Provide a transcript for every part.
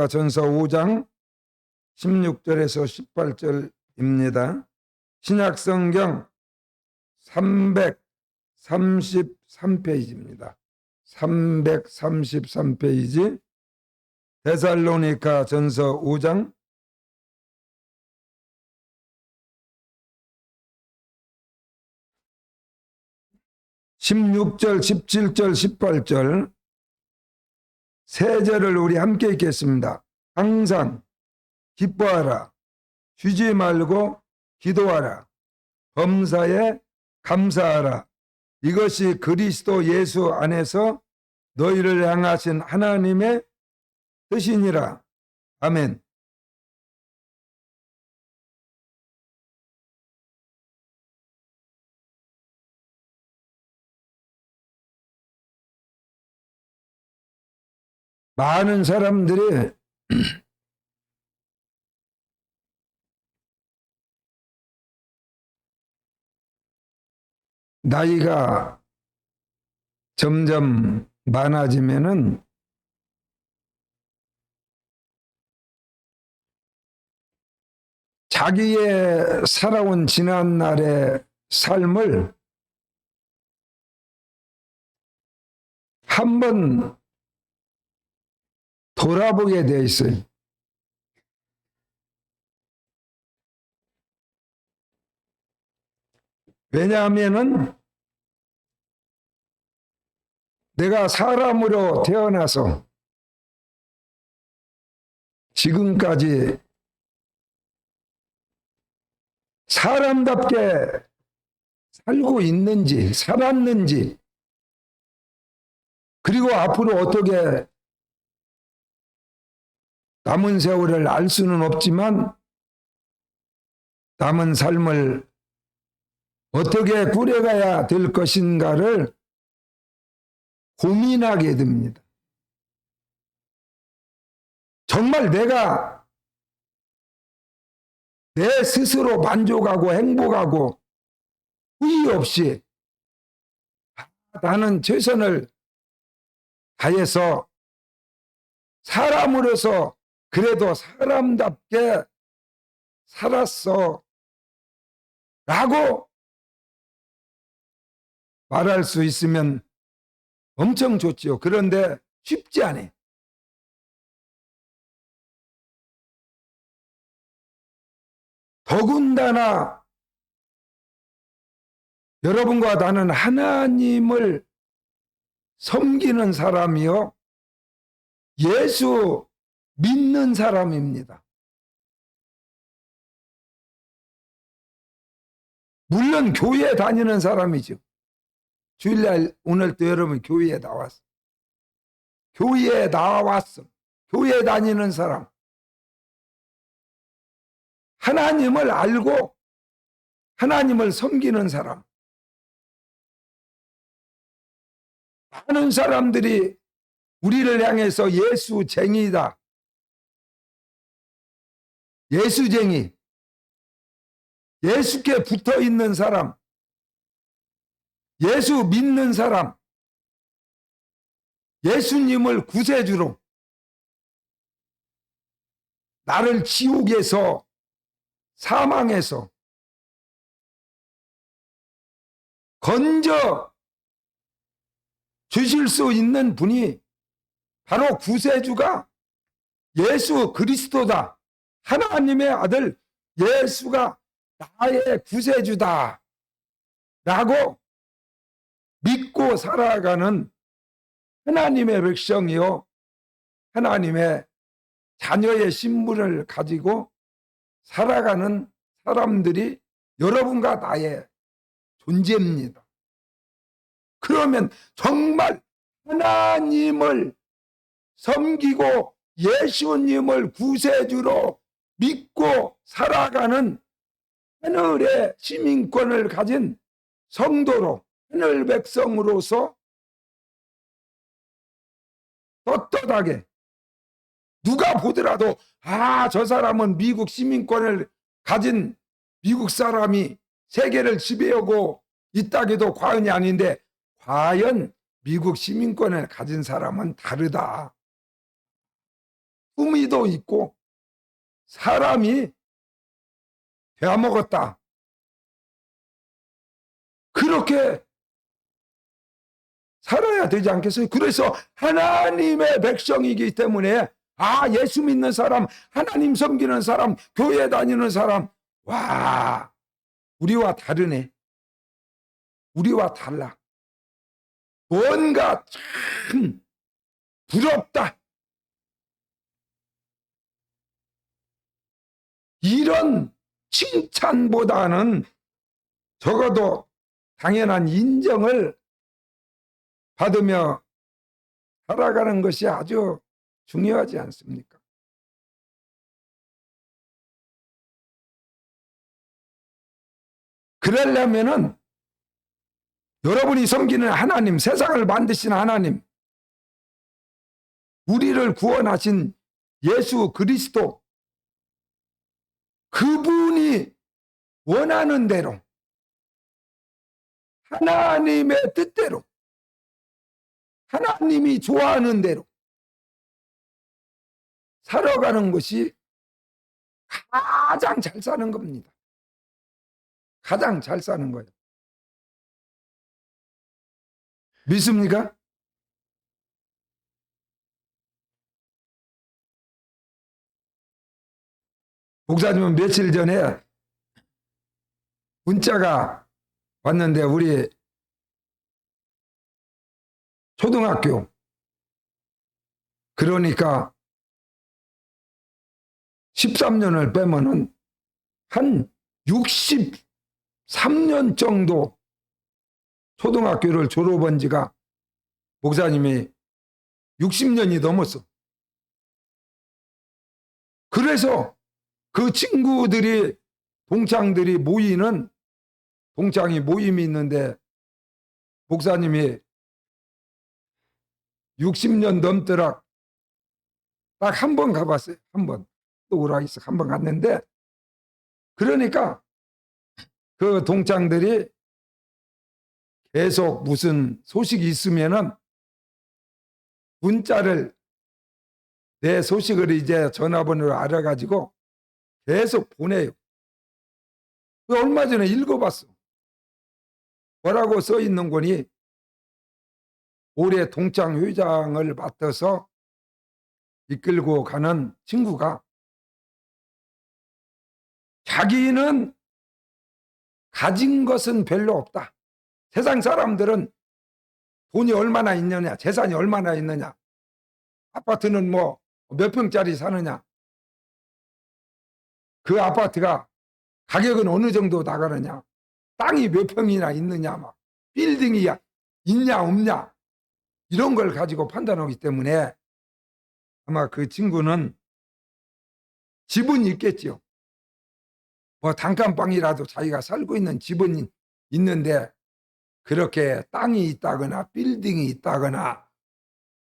전서 5장 16절에서 18절입니다. 신약성경 333페이지입니다. 333페이지 데살로니가 전서 5장 16절, 17절, 18절 세 절을 우리 함께 읽겠습니다. 항상 기뻐하라. 쉬지 말고 기도하라. 범사에 감사하라. 이것이 그리스도 예수 안에서 너희를 향하신 하나님의 뜻이니라. 아멘. 많은 사람들이 나이가 점점 많아지면은 자기의 살아온 지난날의 삶을 한번 돌아보게 돼 있어요. 왜냐하면은 내가 사람으로 태어나서 지금까지 사람답게 살고 있는지, 살았는지, 그리고 앞으로 어떻게 남은 세월을 알 수는 없지만 남은 삶을 어떻게 꾸려가야 될 것인가를 고민하게 됩니다. 정말 내가 내 스스로 만족하고 행복하고 후회 없이 나는 최선을 다해서 사람으로서 그래도 사람답게 살았어 라고 말할 수 있으면 엄청 좋지요. 그런데 쉽지 않아요. 더군다나 여러분과 나는 하나님을 섬기는 사람이요, 예수 믿는 사람입니다. 물론 교회에 다니는 사람이죠. 주일날 오늘도 여러분 교회에 나왔어. 교회에 나왔어. 교회에 다니는 사람. 하나님을 알고 하나님을 섬기는 사람. 많은 사람들이 우리를 향해서 예수쟁이다. 예수쟁이. 예수께 붙어 있는 사람. 예수 믿는 사람. 예수님을 구세주로 나를 지옥에서 사망에서 건져 주실 수 있는 분이 바로 구세주가 예수 그리스도다. 하나님의 아들 예수가 나의 구세주다 라고 믿고 살아가는 하나님의 백성이요, 하나님의 자녀의 신분을 가지고 살아가는 사람들이 여러분과 나의 존재입니다. 그러면 정말 하나님을 섬기고 예수님을 구세주로 믿고 살아가는 하늘의 시민권을 가진 성도로, 하늘 백성으로서 떳떳하게 누가 보더라도 저 사람은 미국 시민권을 가진 미국 사람이 세계를 지배하고 있다기도 과언이 아닌데, 과연 미국 시민권을 가진 사람은 다르다. 품위도 있고 사람이 되어먹었다. 그렇게 살아야 되지 않겠어요? 그래서 하나님의 백성이기 때문에 예수 믿는 사람, 하나님 섬기는 사람, 교회 다니는 사람, 와, 우리와 다르네. 우리와 달라. 뭔가 참 부럽다. 이런 칭찬보다는 적어도 당연한 인정을 받으며 살아가는 것이 아주 중요하지 않습니까? 그러려면은 여러분이 섬기는 하나님, 세상을 만드신 하나님, 우리를 구원하신 예수 그리스도, 그분이 원하는 대로, 하나님의 뜻대로, 하나님이 좋아하는 대로 살아가는 것이 가장 잘 사는 겁니다. 가장 잘 사는 거예요. 믿습니까? 목사님은 며칠 전에 문자가 왔는데 우리 초등학교, 그러니까 13년을 빼면은 한 63년 정도 초등학교를 졸업한 지가 목사님이 60년이 넘었어. 그래서 그 친구들이, 동창들이 모이는, 동창이 모임이 있는데 목사님이 60년 넘도록 딱 한 번 가봤어요. 한 번. 또 오라이스 한 번 갔는데, 그러니까 그 동창들이 계속 무슨 소식이 있으면은 문자를, 내 소식을 이제 전화번호를 알아가지고 계속 보내요. 얼마 전에 읽어봤어. 뭐라고 써 있는 거니? 올해 동창 회장을 맡아서 이끌고 가는 친구가 자기는 가진 것은 별로 없다. 세상 사람들은 돈이 얼마나 있느냐, 재산이 얼마나 있느냐, 아파트는 뭐 몇 평짜리 사느냐, 그 아파트가 가격은 어느 정도 나가느냐, 땅이 몇 평이나 있느냐, 막 빌딩이 있냐 없냐, 이런 걸 가지고 판단하기 때문에 아마 그 친구는 집은 있겠죠. 뭐 단칸방이라도 자기가 살고 있는 집은 있는데 그렇게 땅이 있다거나 빌딩이 있다거나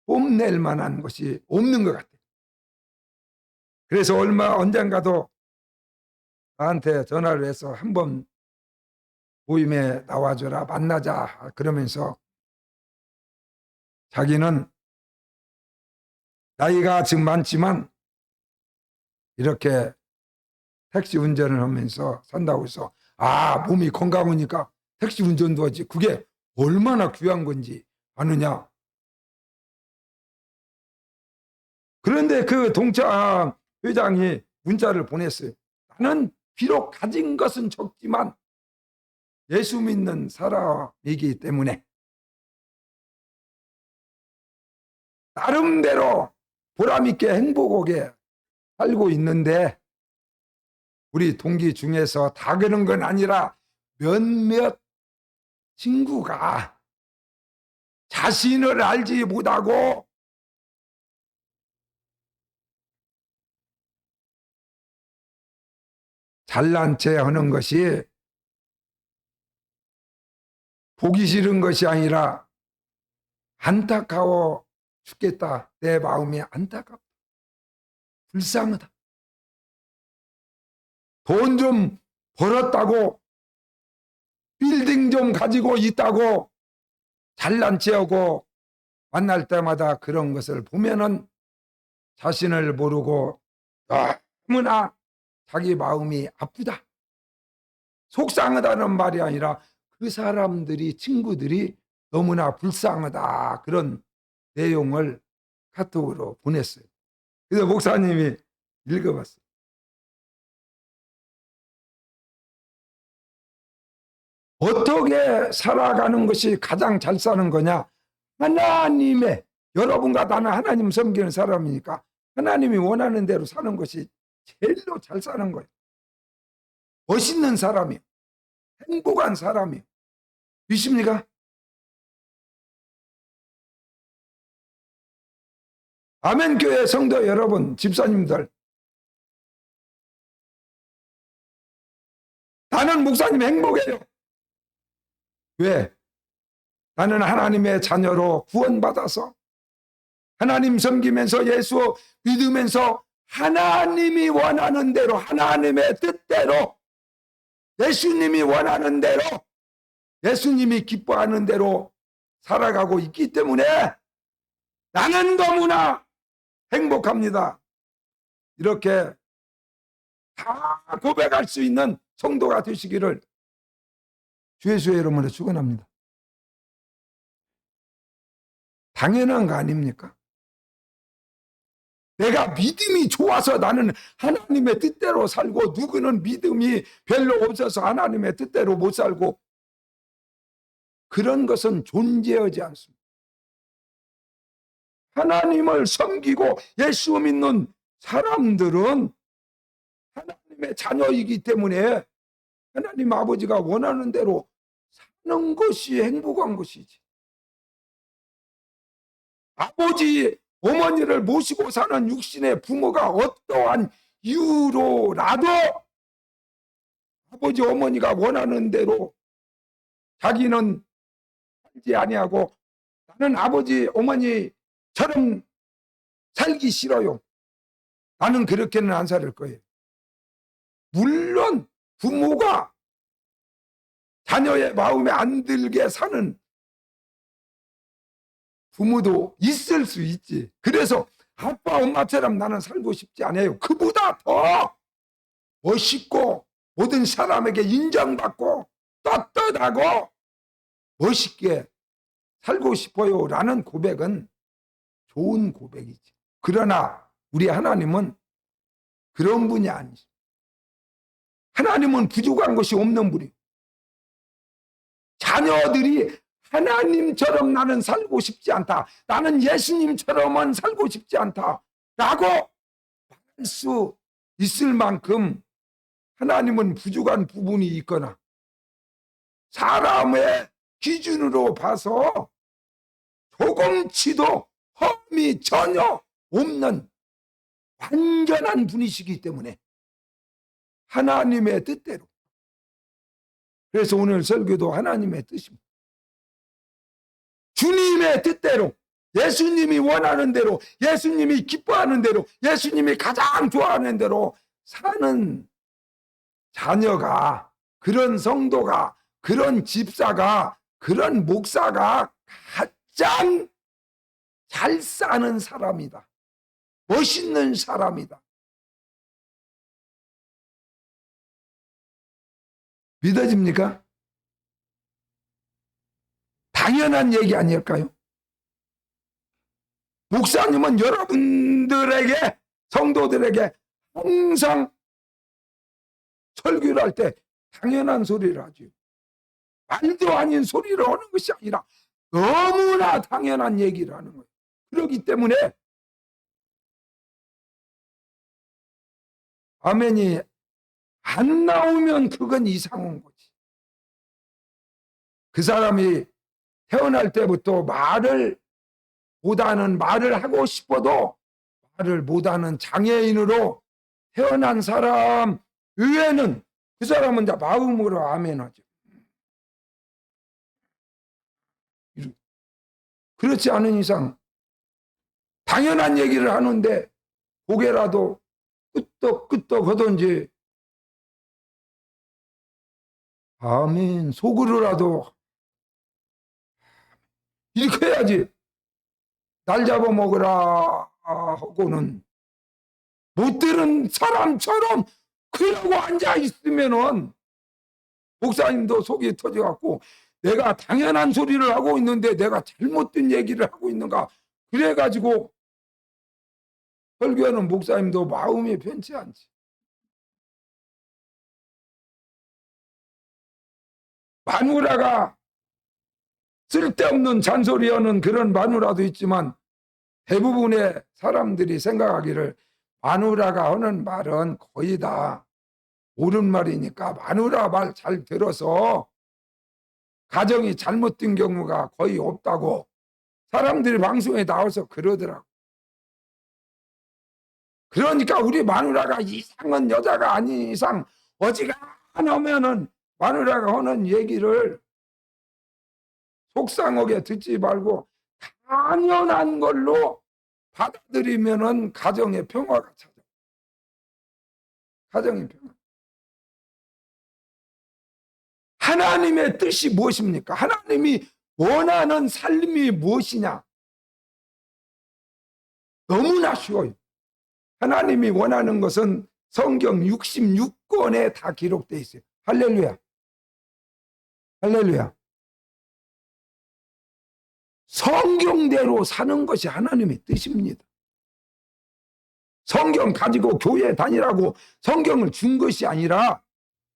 뽐낼 만한 것이 없는 것 같아요. 그래서 언젠가도 나한테 전화를 해서 한번 모임에 나와줘라, 만나자 그러면서 자기는 나이가 지금 많지만 이렇게 택시 운전을 하면서 산다고 해서 몸이 건강하니까 택시 운전도 하지, 그게 얼마나 귀한 건지 아느냐. 그런데 그 동창 회장이 문자를 보냈어요. 나는 비록 가진 것은 적지만 예수 믿는 사람이기 때문에 나름대로 보람있게 행복하게 살고 있는데, 우리 동기 중에서 다 그런 건 아니라 몇몇 친구가 자신을 알지 못하고 잘난 체 하는 것이 보기 싫은 것이 아니라 안타까워 죽겠다. 내 마음이 안타깝다. 불쌍하다. 돈 좀 벌었다고, 빌딩 좀 가지고 있다고 잘난 체하고 만날 때마다 그런 것을 보면은 자신을 모르고 너무나 자기 마음이 아프다, 속상하다는 말이 아니라 그 사람들이, 친구들이 너무나 불쌍하다, 그런 내용을 카톡으로 보냈어요. 그래서 목사님이 읽어봤어요. 어떻게 살아가는 것이 가장 잘 사는 거냐? 하나님의, 여러분과 나는 하나님 섬기는 사람이니까 하나님이 원하는 대로 사는 것이 제일로 잘 사는 거예요. 멋있는 사람이에요. 행복한 사람이에요. 믿습니까? 아멘교회 성도 여러분, 집사님들, 나는 목사님 행복해요. 왜? 나는 하나님의 자녀로 구원받아서 하나님 섬기면서 예수 믿으면서 하나님이 원하는 대로, 하나님의 뜻대로, 예수님이 원하는 대로, 예수님이 기뻐하는 대로 살아가고 있기 때문에 나는 너무나 행복합니다. 이렇게 다 고백할 수 있는 성도가 되시기를 주 예수의 이름으로 축원합니다. 당연한 거 아닙니까? 내가 믿음이 좋아서 나는 하나님의 뜻대로 살고, 누구는 믿음이 별로 없어서 하나님의 뜻대로 못 살고, 그런 것은 존재하지 않습니다. 하나님을 섬기고 예수 믿는 사람들은 하나님의 자녀이기 때문에 하나님 아버지가 원하는 대로 사는 것이 행복한 것이지. 아버지, 어머니를 모시고 사는 육신의 부모가 어떠한 이유로라도 아버지, 어머니가 원하는 대로 자기는 살지 아니하고, 나는 아버지, 어머니처럼 살기 싫어요, 나는 그렇게는 안 살 거예요. 물론 부모가 자녀의 마음에 안 들게 사는 부모도 있을 수 있지. 그래서 아빠 엄마처럼 나는 살고 싶지 않아요. 그보다 더 멋있고 모든 사람에게 인정받고 떳떳하고 멋있게 살고 싶어요 라는 고백은 좋은 고백이지. 그러나 우리 하나님은 그런 분이 아니죠. 하나님은 부족한 것이 없는 분이에요. 자녀들이 하나님처럼 나는 살고 싶지 않다, 나는 예수님처럼은 살고 싶지 않다 라고 말할 수 있을 만큼 하나님은 부족한 부분이 있거나 사람의 기준으로 봐서 조금치도 험이 전혀 없는 완전한 분이시기 때문에 하나님의 뜻대로. 그래서 오늘 설교도 하나님의 뜻입니다. 주님의 뜻대로, 예수님이 원하는 대로, 예수님이 기뻐하는 대로, 예수님이 가장 좋아하는 대로 사는 자녀가, 그런 성도가, 그런 집사가, 그런 목사가 가장 잘 사는 사람이다, 멋있는 사람이다. 믿어집니까? 당연한 얘기 아닐까요? 목사님은 여러분들에게, 성도들에게 항상 설교를 할 때 당연한 소리를 하죠. 말도 아닌 소리를 하는 것이 아니라 너무나 당연한 얘기를 하는 거예요. 그렇기 때문에 아멘이 안 나오면 그건 이상한 거지. 그 사람이 태어날 때부터 말을 하고 싶어도 말을 못하는 장애인으로 태어난 사람 외에는 그 사람은 다 마음으로 아멘하죠. 그렇지 않은 이상 당연한 얘기를 하는데 고개라도 끄떡끄떡 하든지 아멘 속으로라도 이렇게 해야지. 날 잡아먹으라 하고는 못 들은 사람처럼 그러고 앉아 있으면은 목사님도 속이 터져갖고 내가 당연한 소리를 하고 있는데 내가 잘못된 얘기를 하고 있는가 그래가지고 설교하는 목사님도 마음이 편치 않지. 마누라가 쓸데없는 잔소리하는 그런 마누라도 있지만 대부분의 사람들이 생각하기를 마누라가 하는 말은 거의 다 옳은 말이니까 마누라 말 잘 들어서 가정이 잘못된 경우가 거의 없다고 사람들이 방송에 나와서 그러더라고. 그러니까 우리 마누라가 이상한 여자가 아닌 이상 어지간하면은 마누라가 하는 얘기를 속상하게 듣지 말고 당연한 걸로 받아들이면은 가정의 평화가 찾아. 가정의 평화. 하나님의 뜻이 무엇입니까? 하나님이 원하는 삶이 무엇이냐? 너무나 쉬워요. 하나님이 원하는 것은 성경 66권에 다 기록되어 있어요. 할렐루야. 할렐루야. 성경대로 사는 것이 하나님의 뜻입니다. 성경 가지고 교회 다니라고 성경을 준 것이 아니라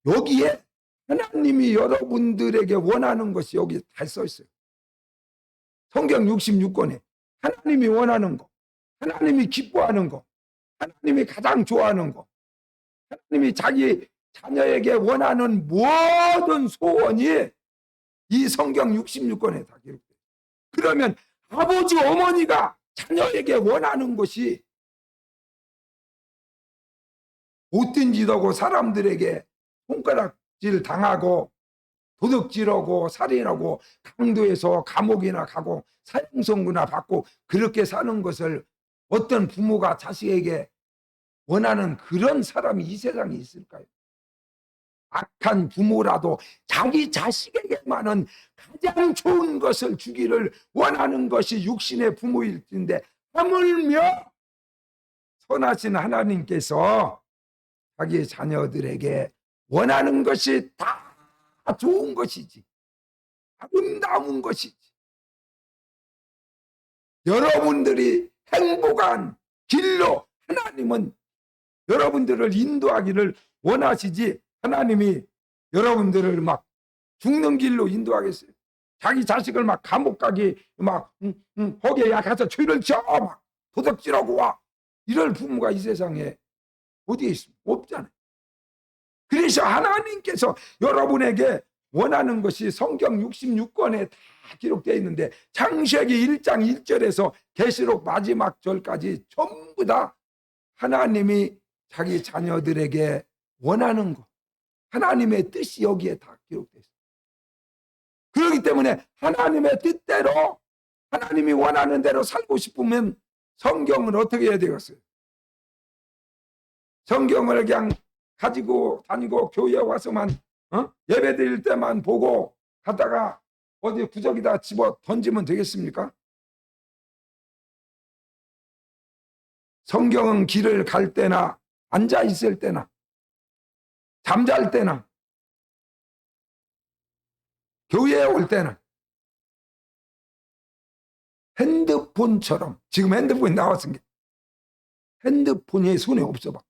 여기에 하나님이 여러분들에게 원하는 것이 여기 다 써 있어요. 성경 66권에 하나님이 원하는 거, 하나님이 기뻐하는 거, 하나님이 가장 좋아하는 거, 하나님이 자기 자녀에게 원하는 모든 소원이 이 성경 66권에 다 기록돼요. 그러면 아버지 어머니가 자녀에게 원하는 것이 못된 짓하고 사람들에게 손가락질 당하고 도둑질하고 살인하고 강도에서 감옥이나 가고 사형선고나 받고 그렇게 사는 것을 어떤 부모가 자식에게 원하는 그런 사람이 이 세상에 있을까요? 악한 부모라도 자기 자식에게만은 가장 좋은 것을 주기를 원하는 것이 육신의 부모일 텐데 하물며 선하신 하나님께서 자기 자녀들에게 원하는 것이 다 좋은 것이지 아름다운 것이지 여러분들이 행복한 길로 하나님은 여러분들을 인도하기를 원하시지 하나님이 여러분들을 막 죽는 길로 인도하겠어요. 자기 자식을 막 감옥 가기 막 거기에 가서 죄를 지어 막 도둑질하고 와 이럴 부모가 이 세상에 어디에 있습니까? 없잖아요. 그래서 하나님께서 여러분에게 원하는 것이 성경 66권에 다 기록되어 있는데 창세기 1장 1절에서 계시록 마지막 절까지 전부 다 하나님이 자기 자녀들에게 원하는 것 하나님의 뜻이 여기에 다 기록되어 있어요. 그렇기 때문에 하나님의 뜻대로 하나님이 원하는 대로 살고 싶으면 성경을 어떻게 해야 되겠어요? 성경을 그냥 가지고 다니고 교회에 와서만 예배 드릴 때만 보고 가다가 어디 구석에다 집어 던지면 되겠습니까? 성경은 길을 갈 때나 앉아 있을 때나 잠잘 때나 교회에 올 때나 핸드폰처럼 지금 핸드폰이 나왔으니까 핸드폰이 손에 없어 봐.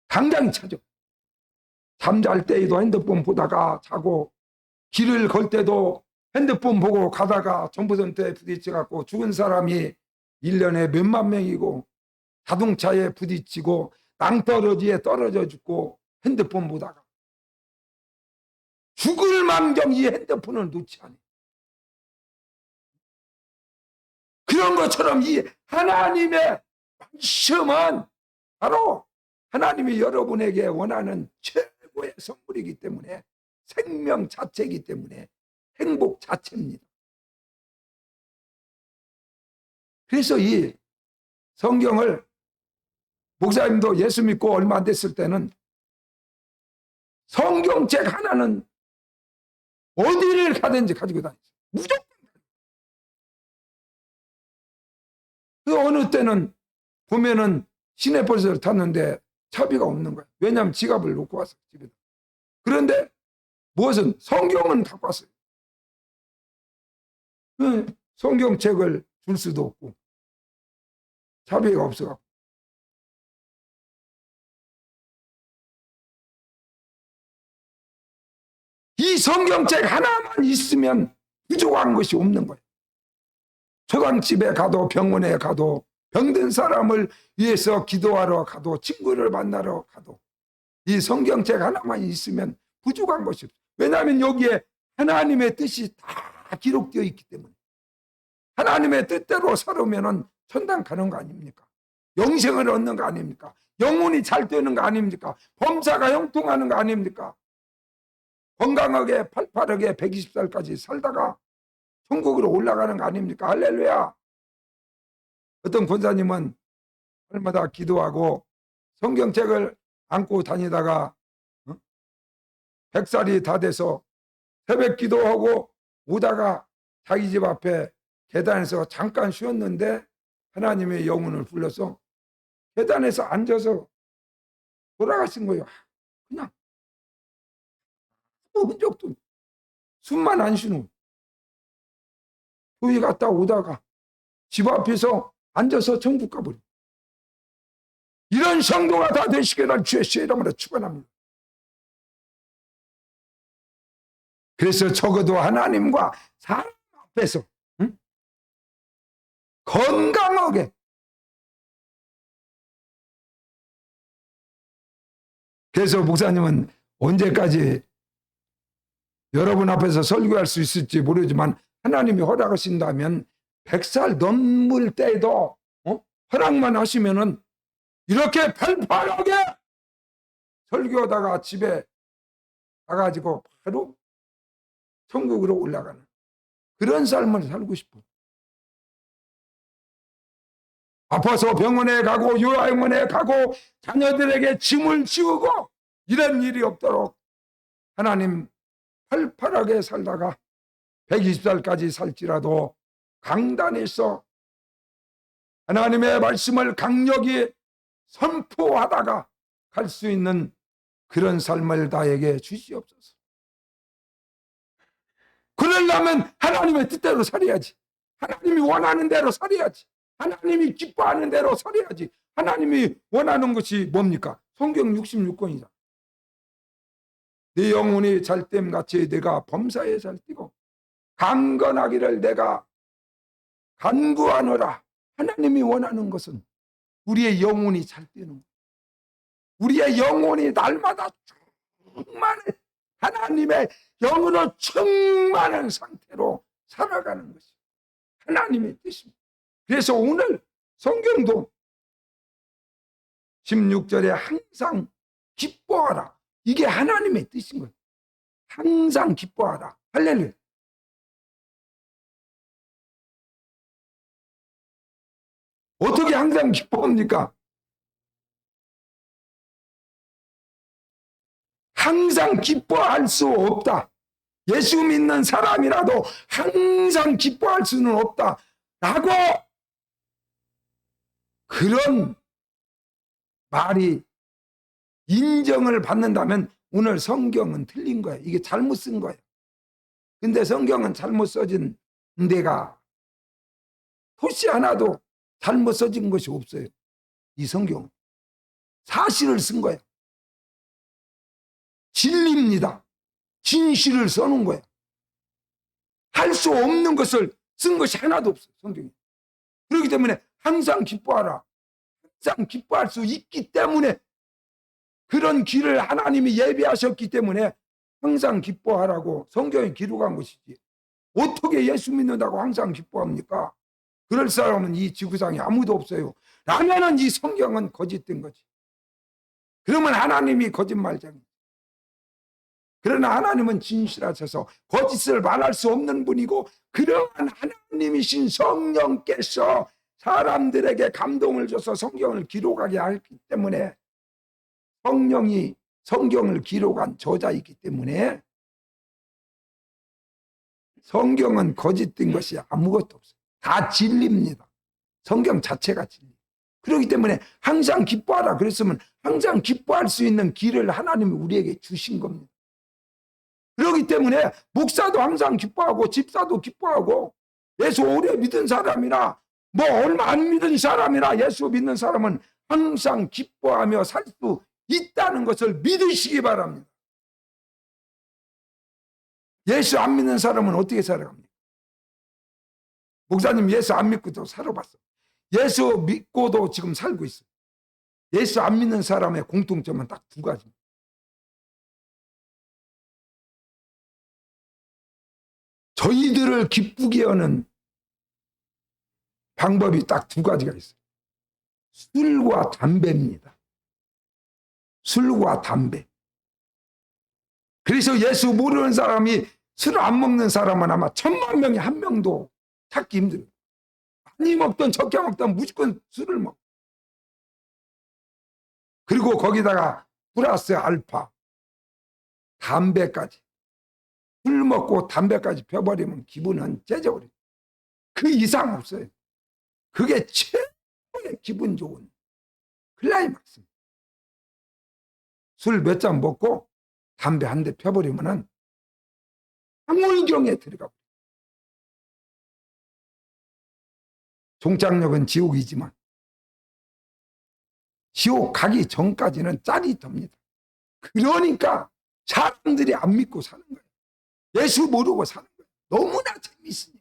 당장 찾아. 잠잘 때에도 핸드폰 보다가 자고 길을 걸 때도 핸드폰 보고 가다가 점프선대에 부딪혀갖고 죽은 사람이 1년에 몇만 명이고 자동차에 부딪히고 낭떠러지에 떨어져 죽고 핸드폰 보다가 죽을 망정 이 핸드폰을 놓지 않아요. 그런 것처럼 이 하나님의 말씀은 바로 하나님이 여러분에게 원하는 최고의 선물이기 때문에 생명 자체이기 때문에 행복 자체입니다. 그래서 이 성경을 목사님도 예수 믿고 얼마 안 됐을 때는 성경책 하나는 어디를 가든지 가지고 다녔어요. 무조건. 그 어느 때는 보면은 시내버스를 탔는데 차비가 없는 거야. 왜냐하면 지갑을 놓고 왔어, 집에다. 그런데 무엇은 성경은 갖고 왔어요. 성경책을 줄 수도 없고 차비가 없어갖고. 이 성경책 하나만 있으면 부족한 것이 없는 거예요. 초당집에 가도 병원에 가도 병든 사람을 위해서 기도하러 가도 친구를 만나러 가도 이 성경책 하나만 있으면 부족한 것이 없어요. 왜냐하면 여기에 하나님의 뜻이 다 기록되어 있기 때문에. 하나님의 뜻대로 살으면 천당 가는 거 아닙니까? 영생을 얻는 거 아닙니까? 영혼이 잘 되는 거 아닙니까? 범사가 형통하는 거 아닙니까? 건강하게 팔팔하게 120살까지 살다가 천국으로 올라가는 거 아닙니까? 할렐루야. 어떤 권사님은 날마다 기도하고 성경책을 안고 다니다가 100살이 다 돼서 새벽 기도하고 오다가 자기 집 앞에 계단에서 잠깐 쉬었는데 하나님의 영혼을 불러서 계단에서 앉아서 돌아가신 거예요. 그냥 흔적도 숨만 안 쉬는. 교회 갔다 오다가 집 앞에서 앉아서 천국 가버려. 이런 성도가 다 되시기를 주의 이름으로 축원합니다. 그래서 적어도 하나님과 사람 앞에서 건강하게, 그래서 목사님은 언제까지 여러분 앞에서 설교할 수 있을지 모르지만 하나님이 허락하신다면 100살 넘을 때에도 허락만 하시면은 이렇게 팔팔하게 설교하다가 집에 가가지고 바로 천국으로 올라가는 그런 삶을 살고 싶어. 아파서 병원에 가고 요양원에 가고 자녀들에게 짐을 지우고 이런 일이 없도록 하나님 팔팔하게 살다가 120살까지 살지라도 강단에서 하나님의 말씀을 강력히 선포하다가 갈 수 있는 그런 삶을 나에게 주시옵소서. 그러려면 하나님의 뜻대로 살아야지. 하나님이 원하는 대로 살아야지. 하나님이 기뻐하는 대로 살아야지. 하나님이 원하는 것이 뭡니까? 성경 66권이잖아. 내 영혼이 잘됨같이 내가 범사에 잘 뛰고 강건하기를 내가 간구하노라. 하나님이 원하는 것은 우리의 영혼이 잘 뛰는 거예요. 우리의 영혼이 날마다 충만해. 하나님의 영으로 충만한 상태로 살아가는 것이 하나님의 뜻입니다. 그래서 오늘 성경도 16절에 항상 기뻐하라. 이게 하나님의 뜻인 거예요. 항상 기뻐하라. 할렐루야. 어떻게 항상 기뻐합니까? 항상 기뻐할 수 없다. 예수 믿는 사람이라도 항상 기뻐할 수는 없다. 라고 그런 말이 인정을 받는다면 오늘 성경은 틀린 거예요. 이게 잘못 쓴 거예요. 근데 성경은 잘못 써진 데가 토시 하나도 잘못 써진 것이 없어요. 이 성경은 사실을 쓴 거예요. 진리입니다. 진실을 써놓은 거예요. 할 수 없는 것을 쓴 것이 하나도 없어요. 성경이. 그렇기 때문에 항상 기뻐하라. 항상 기뻐할 수 있기 때문에 그런 길을 하나님이 예비하셨기 때문에 항상 기뻐하라고 성경에 기록한 것이지. 어떻게 예수 믿는다고 항상 기뻐합니까? 그럴 사람은 이 지구상에 아무도 없어요. 라면은 이 성경은 거짓된 거지. 그러면 하나님이 거짓말쟁이. 그러나 하나님은 진실하셔서 거짓을 말할 수 없는 분이고 그러한 하나님이신 성령께서 사람들에게 감동을 줘서 성경을 기록하게 하기 때문에 성령이 성경을 기록한 저자이기 때문에 성경은 거짓된 것이 아무것도 없어요. 다 진리입니다. 성경 자체가 진리. 그렇기 때문에 항상 기뻐하라 그랬으면 항상 기뻐할 수 있는 길을 하나님이 우리에게 주신 겁니다. 그렇기 때문에 목사도 항상 기뻐하고 집사도 기뻐하고 예수 오래 믿은 사람이나 뭐 얼마 안 믿은 사람이나 예수 믿는 사람은 항상 기뻐하며 살 수 있다는 것을 믿으시기 바랍니다. 예수 안 믿는 사람은 어떻게 살아갑니까? 목사님 예수 안 믿고도 살아봤어. 예수 믿고도 지금 살고 있어요. 예수 안 믿는 사람의 공통점은 딱 두 가지입니다. 저희들을 기쁘게 하는 방법이 딱 두 가지가 있어요. 술과 담배입니다. 술과 담배. 그래서 예수 모르는 사람이 술 안 먹는 사람은 아마 10,000명에 한 명도 찾기 힘들어요. 많이 먹던 적게 먹던 무조건 술을 먹어. 그리고 거기다가 플러스 알파 담배까지. 술 먹고 담배까지 펴버리면 기분은 째져버려요. 그 이상 없어요. 그게 최고의 기분 좋은 클라이막스입니다. 술 몇 잔 먹고 담배 한 대 펴버리면은 황홀경에 들어가 버려요. 종착역은 지옥이지만 지옥 가기 전까지는 짜릿합니다. 그러니까 사람들이 안 믿고 사는 거예요. 예수 모르고 사는 거예요. 너무나 재미있으니까.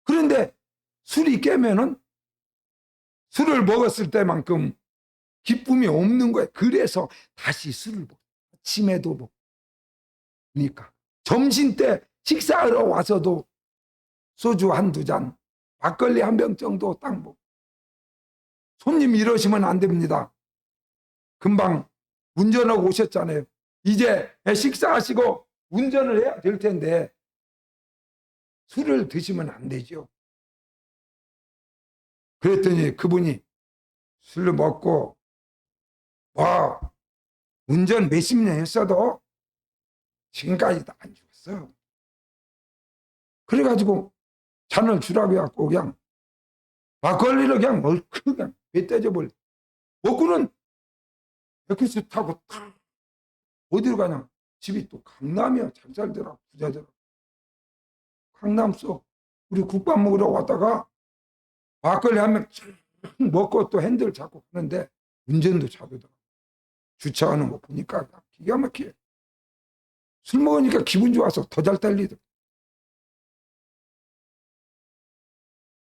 그런데 술이 깨면은 술을 먹었을 때만큼 기쁨이 없는 거예요. 그래서 다시 술을 먹어요. 아침에도 먹고. 그러니까 점심 때 식사하러 와서도 소주 한두 잔, 막걸리 한 병 정도 딱 먹고. 손님 이러시면 안 됩니다. 금방 운전하고 오셨잖아요. 이제 식사하시고 운전을 해야 될 텐데 술을 드시면 안 되죠. 그랬더니 그분이 술을 먹고 운전 몇십 년 했어도 지금까지도 안 죽었어. 그래가지고 잔을 주라고 해갖고 그냥 막걸리를 그냥 그냥 배 떼져버려. 먹고는 백큐스 타고 탁 어디로 가냐? 집이 또 강남이야. 잘 살더라. 부자더라. 강남 속 우리 국밥 먹으러 왔다가 막걸리 한 명 먹고 또 핸들 잡고 가는데 운전도 잘하더라. 주차하는 거 보니까 기가 막히게. 술 먹으니까 기분 좋아서 더 잘 달리더라.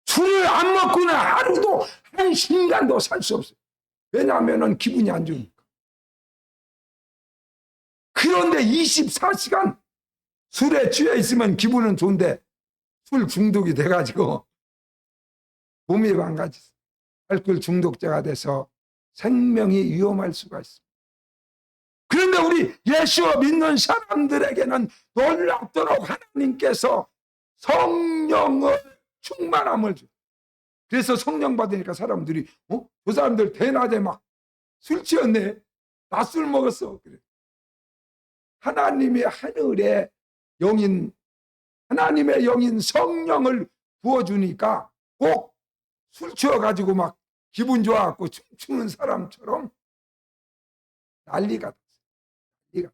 술을 안 먹고는 하루도 한 순간도 살 수 없어요. 왜냐하면 기분이 안 좋으니까. 그런데 24시간 술에 취해 있으면 기분은 좋은데 술 중독이 돼가지고 몸이 망가져서 알코올 중독자가 돼서 생명이 위험할 수가 있습니다. 그런데 우리 예수 믿는 사람들에게는 놀랍도록 하나님께서 성령을 충만함을 줘요. 그래서 성령 받으니까 사람들이 그 사람들 대낮에 막 술 취했네. 낮술 먹었어. 그래. 하나님의 하늘의 영인, 하나님의 영인 성령을 부어주니까 꼭 술 취해가지고 막 기분 좋아갖고 춤추는 사람처럼 난리가 났어요.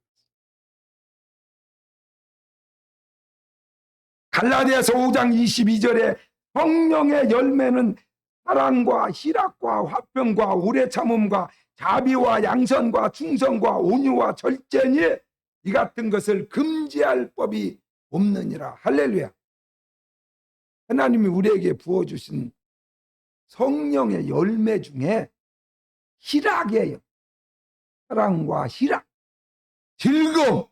갈라디아서 5장 22절에 성령의 열매는 사랑과 희락과 화평과 오래 참음과 자비와 양선과 충성과 온유와 절제니 이 같은 것을 금지할 법이 없느니라. 할렐루야. 하나님이 우리에게 부어주신 성령의 열매 중에 희락이에요. 사랑과 희락, 즐거움,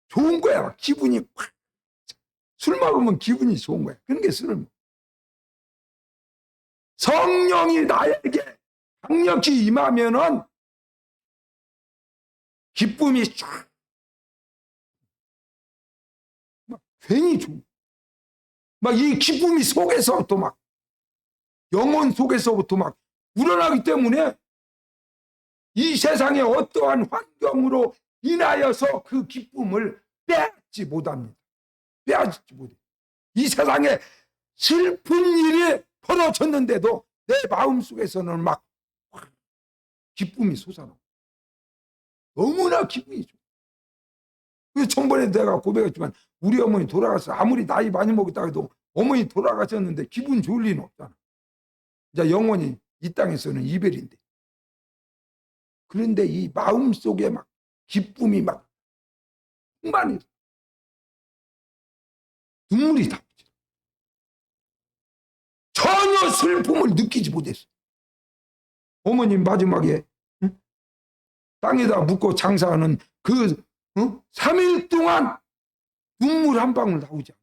좋은 거야. 기분이 확. 술 먹으면 기분이 좋은 거야. 그런 게 술을 먹어. 성령이 나에게 강력히 임하면은 기쁨이 쫙 막 괜히 좋은. 막 이 기쁨이 속에서부터 막 영혼 속에서부터 막 우러나기 때문에 이 세상의 어떠한 환경으로 인하여서 그 기쁨을 빼앗지 못합니다. 빼앗지 못해. 이 세상에 슬픈 일이 벌어졌는데도 내 마음속에서는 막 기쁨이 솟아나고 너무나 기분이 좋아. 그 전번에 내가 고백했지만 우리 어머니 돌아가서 아무리 나이 많이 먹었다 해도 어머니 돌아가셨는데 기분 좋을 리는 없잖아. 이제 영원히 이 땅에서는 이별인데. 그런데 이 마음속에 막 기쁨이 막 충만해. 눈물이 다 붙여. 전혀 슬픔을 느끼지 못했어. 어머님 마지막에 땅에다 묻고 장사하는 그 3일 동안 눈물 한 방울 나오지 않아.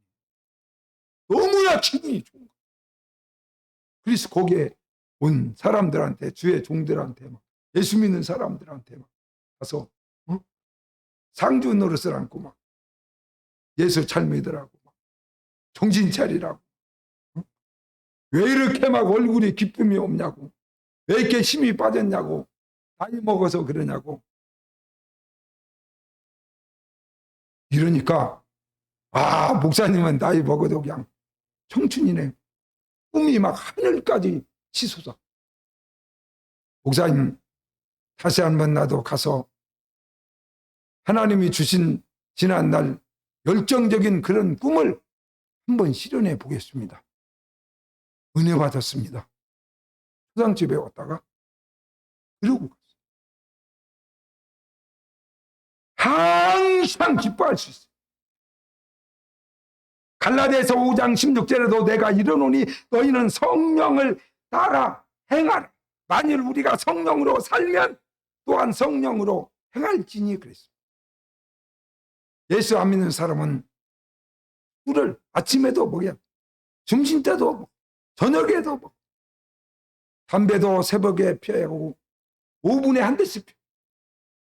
너무나 기분이 좋은 거야. 그래서 거기에 온 사람들한테, 주의 종들한테 막 예수 믿는 사람들한테 막 가서 상주 노릇을 안고 막 예수 잘 믿으라고 막 정신 차리라고 왜 이렇게 막 얼굴에 기쁨이 없냐고 왜 이렇게 힘이 빠졌냐고 나이 먹어서 그러냐고 이러니까 목사님은 나이 먹어도 그냥 청춘이네. 꿈이 막 하늘까지 치솟아. 목사님 다시 한번 나도 가서 하나님이 주신 지난날 열정적인 그런 꿈을 한번 실현해 보겠습니다. 은혜 받았습니다. 초상집에 왔다가 그러고 갔어요. 항상 기뻐할 수 있어요. 갈라디아서 5장 16절에도 내가 이르노니 너희는 성령을 따라 행하라. 만일 우리가 성령으로 살면 또한 성령으로 행할지니 그랬습니다. 예수 안 믿는 사람은 술을 아침에도 먹어야 점심 때도 먹고 저녁에도 먹고 담배도 새벽에 피워야 하고 5분에 한 대씩 피워.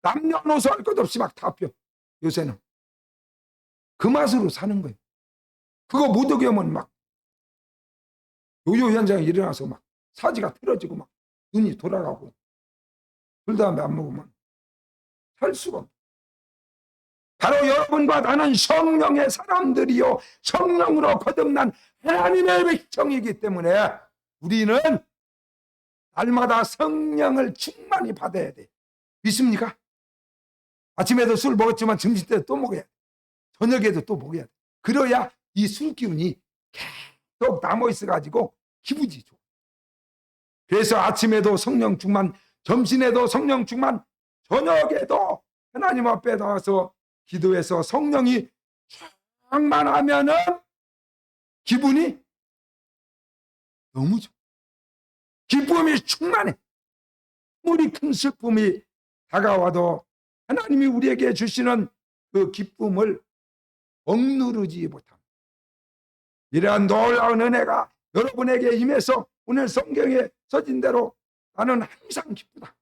남녀노소 할 것 없이 막 다 피워. 요새는 그 맛으로 사는 거예요. 그거 못 어기면 막 요요 현상이 일어나서 막 사지가 틀어지고 막 눈이 돌아가고 그 다음에 안 먹으면 살 수가 없어요. 바로 여러분과 나는 성령의 사람들이요 성령으로 거듭난 하나님의 백성이기 때문에 우리는 날마다 성령을 충만히 받아야 돼. 믿습니까? 아침에도 술 먹었지만 점심 때도 또 먹어야 돼. 저녁에도 또 먹어야 돼. 그래야 이 술 기운이 계속 남아있어가지고 기분이 좋아. 그래서 아침에도 성령 충만, 점심에도 성령 충만, 저녁에도 하나님 앞에 나와서 기도해서 성령이 충만하면은 기분이 너무 좋아. 기쁨이 충만해. 아무리 큰 슬픔이 다가와도 하나님이 우리에게 주시는 그 기쁨을 억누르지 못합니다. 이러한 놀라운 은혜가 여러분에게 임해서 오늘 성경에 써진 대로 나는 항상 기쁘다.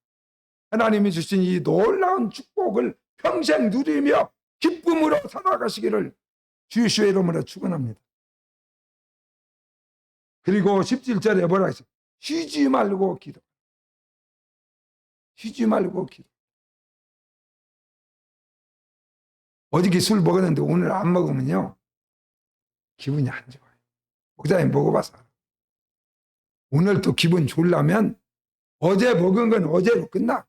하나님이 주신 이 놀라운 축복을 평생 누리며 기쁨으로 살아가시기를 주의 이름으로 축원합니다. 그리고 17절에 뭐라 했어요? 쉬지 말고 기도. 쉬지 말고 기도. 어저께 술 먹었는데 오늘 안 먹으면요 기분이 안 좋아요. 목사님 먹어봐서 알아. 오늘 또 기분 좋으려면 어제 먹은 건 어제로 끝나.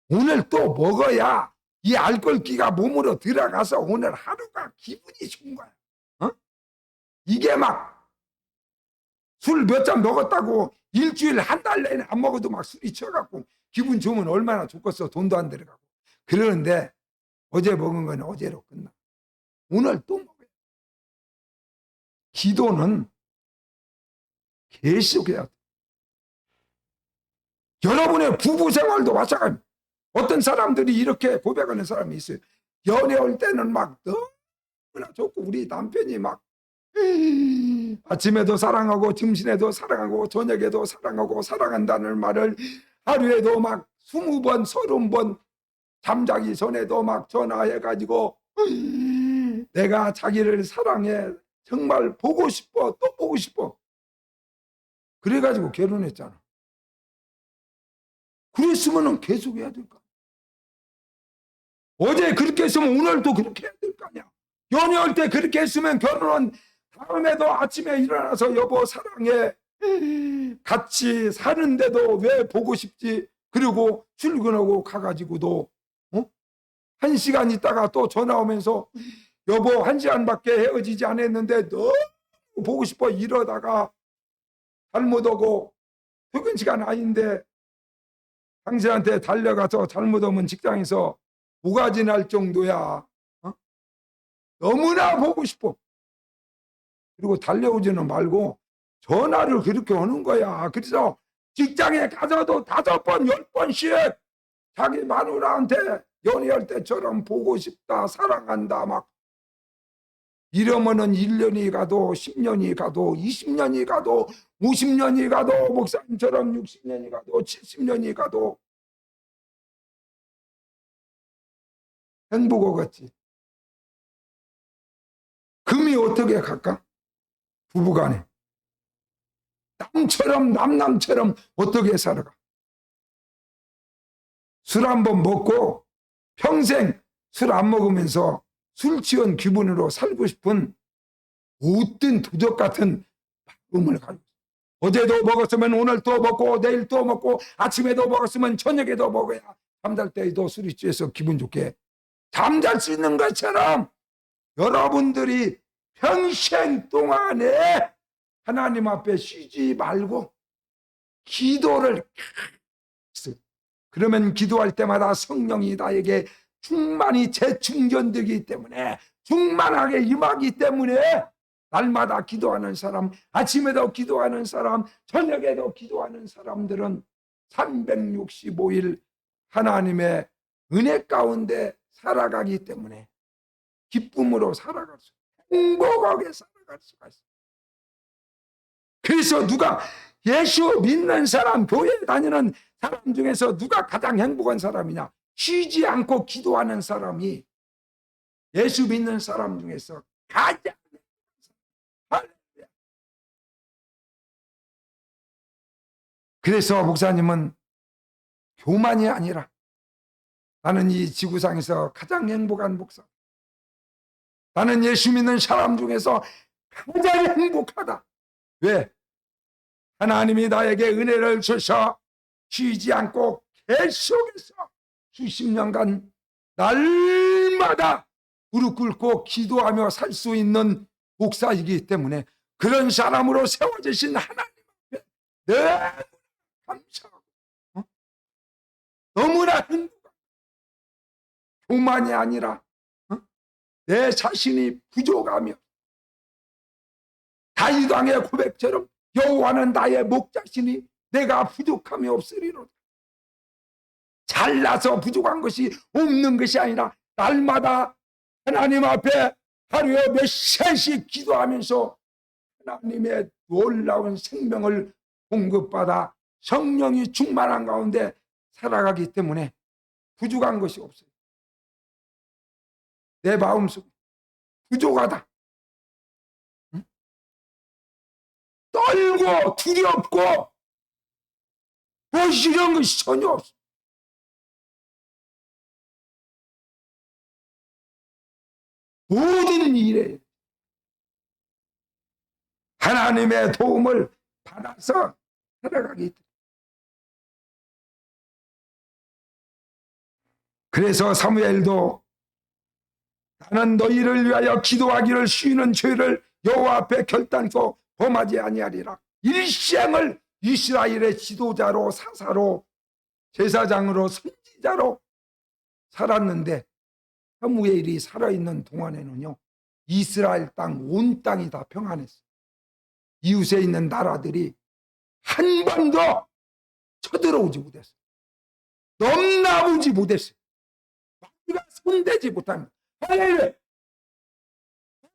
오늘 또 먹어야 이 알코올기가 몸으로 들어가서 오늘 하루가 기분이 좋은 거야. 이게 막 술 몇 잔 먹었다고 일주일 한 달 내내 안 먹어도 막 술이 쳐갖고 기분 좋으면 얼마나 좋겠어. 돈도 안 들어가고. 그러는데 어제 먹은 건 어제로 끝나. 오늘 또 먹어야 돼. 기도는 계속해야 돼. 여러분의 부부 생활도 마찬가지입니다. 어떤 사람들이 이렇게 고백하는 사람이 있어요. 연애할 때는 막 너무나 좋고 우리 남편이 막 아침에도 사랑하고 점심에도 사랑하고 저녁에도 사랑하고 사랑한다는 말을 하루에도 막 20번 30번 잠자기 전에도 막 전화해가지고 내가 자기를 사랑해 정말 보고 싶어 또 보고 싶어 그래가지고 결혼했잖아. 그랬으면 계속 해야 될까? 어제 그렇게 했으면 오늘도 그렇게 해야 될 거 아니야. 연애할 때 그렇게 했으면 결혼은 다음에도 아침에 일어나서 여보 사랑해 같이 사는데도 왜 보고 싶지? 그리고 출근하고 가가지고도 1시간 있다가 또 전화 오면서 여보 1시간밖에 헤어지지 않았는데 너무 보고 싶어. 이러다가 잘못하고 퇴근 시간 아닌데 당신한테 달려가서 잘못하면 직장에서 모가지 날 정도야. 너무나 보고 싶어. 그리고 달려오지는 말고 전화를 그렇게 하는 거야. 그래서 직장에 가서도 5번, 10번씩 자기 마누라한테 연애할 때처럼 보고 싶다, 사랑한다, 막 이러면은 1년이 가도 10년이 가도 20년이 가도 50년이 가도 목사님처럼 60년이 가도 70년이 가도 행복하겠지. 금이 어떻게 갈까? 부부간에 남처럼 남남처럼 어떻게 살아가? 술 한 번 먹고 평생 술 안 먹으면서 술 취한 기분으로 살고 싶은 못된 도적 같은 마음을 가지고 있어. 어제도 먹었으면 오늘 또 먹고 내일 또 먹고 아침에도 먹었으면 저녁에도 먹어야 잠잘 때에도 술이 취해서 기분 좋게 잠잘 수 있는 것처럼 여러분들이 평생 동안에 하나님 앞에 쉬지 말고 기도를, 그러면 기도할 때마다 성령이 나에게 충만히 재충전되기 때문에, 충만하게 임하기 때문에 날마다 기도하는 사람, 아침에도 기도하는 사람, 저녁에도 기도하는 사람들은 365일 하나님의 은혜 가운데 살아가기 때문에 기쁨으로 살아갈 수, 행복하게 살아갈 수가 있어요. 그래서 누가 예수 믿는 사람, 교회 다니는 사람 중에서 누가 가장 행복한 사람이냐? 쉬지 않고 기도하는 사람이 예수 믿는 사람 중에서 가장 행복한 사람. 그래서 목사님은 교만이 아니라 나는 이 지구상에서 가장 행복한 목사, 나는 예수 믿는 사람 중에서 가장 행복하다. 왜? 하나님이 나에게 은혜를 주셔 쉬지 않고 계속해서 수십 년간 날마다 무릎 꿇고 기도하며 살 수 있는 목사이기 때문에 그런 사람으로 세워주신 하나님 앞에 너무나 감사하고 너무나 행복하고, 교만이 아니라 내 자신이 부족하며 다윗 왕의 고백처럼 여호와는 나의 목자시니 내가 부족함이 없으리로다. 잘나서 부족한 것이 없는 것이 아니라 날마다 하나님 앞에 하루에 몇 시간씩 기도하면서 하나님의 놀라운 생명을 공급받아 성령이 충만한 가운데 살아가기 때문에 부족한 것이 없어요. 내 마음속에 부족하다, 떨고 두렵고 무엇이 이런 것이 전혀 없어. 모든 일에 하나님의 도움을 받아서 살아가기 때문에. 그래서 사무엘도 나는 너희를 위하여 기도하기를 쉬는 죄를 여호와 앞에 결단코 범하지 아니하리라. 일생을 이스라엘의 지도자로, 사사로, 제사장으로, 선지자로 살았는데 사무엘이 살아있는 동안에는요 이스라엘 땅, 온 땅이 다 평안했어요. 이웃에 있는 나라들이 한 번도 쳐들어오지 못했어요. 넘나오지 못했어요. 우리가 손대지 못합니다.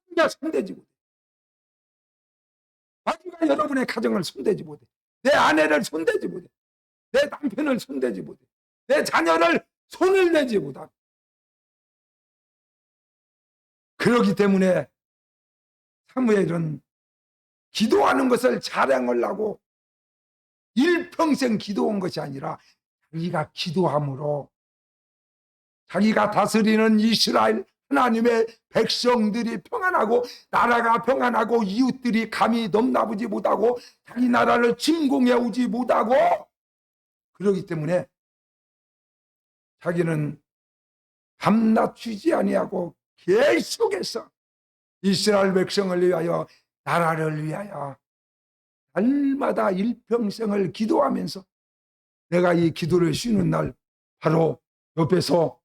우리가 손대지 못해. 아주가 여러분의 가정을 손대지 못해. 내 아내를 손대지 못해. 내 남편을 손대지 못해. 내 자녀를 손을 내지 못합니다. 그렇기 때문에 사무엘은 기도하는 것을 자랑하려고 일평생 기도한 것이 아니라 자기가 기도함으로 자기가 다스리는 이스라엘 하나님의 백성들이 평안하고 나라가 평안하고 이웃들이 감히 넘나보지 못하고 자기 나라를 침공해 오지 못하고 그러기 때문에 자기는 밤낮 쉬지 아니하고 계속해서 이스라엘 백성을 위하여 나라를 위하여 날마다 일평생을 기도하면서 내가 이 기도를 쉬는 날 바로 옆에서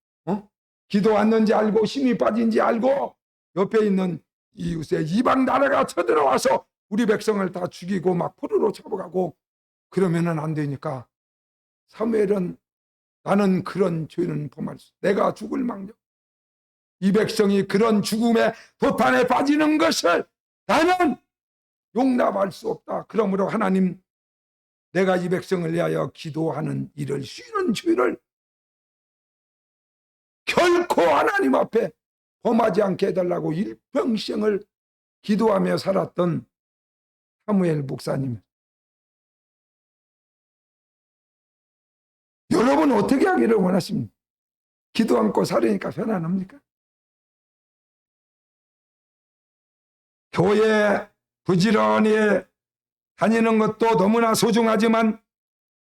기도 왔는지 알고 힘이 빠진지 알고 옆에 있는 이웃의 이방 나라가 쳐들어와서 우리 백성을 다 죽이고 막 포로로 잡아가고 그러면은 안 되니까 사무엘은 나는 그런 죄는 범할 수 내가 죽을 망정 이 백성이 그런 죽음의 도탄에 빠지는 것을 나는 용납할 수 없다. 그러므로 하나님 내가 이 백성을 위하여 기도하는 일을 쉬는 죄를 결코 하나님 앞에 범하지 않게 해달라고 일평생을 기도하며 살았던 사무엘 목사님. 여러분 어떻게 하기를 원하십니까? 기도 않고 살으니까 편안합니까? 교회 부지런히 다니는 것도 너무나 소중하지만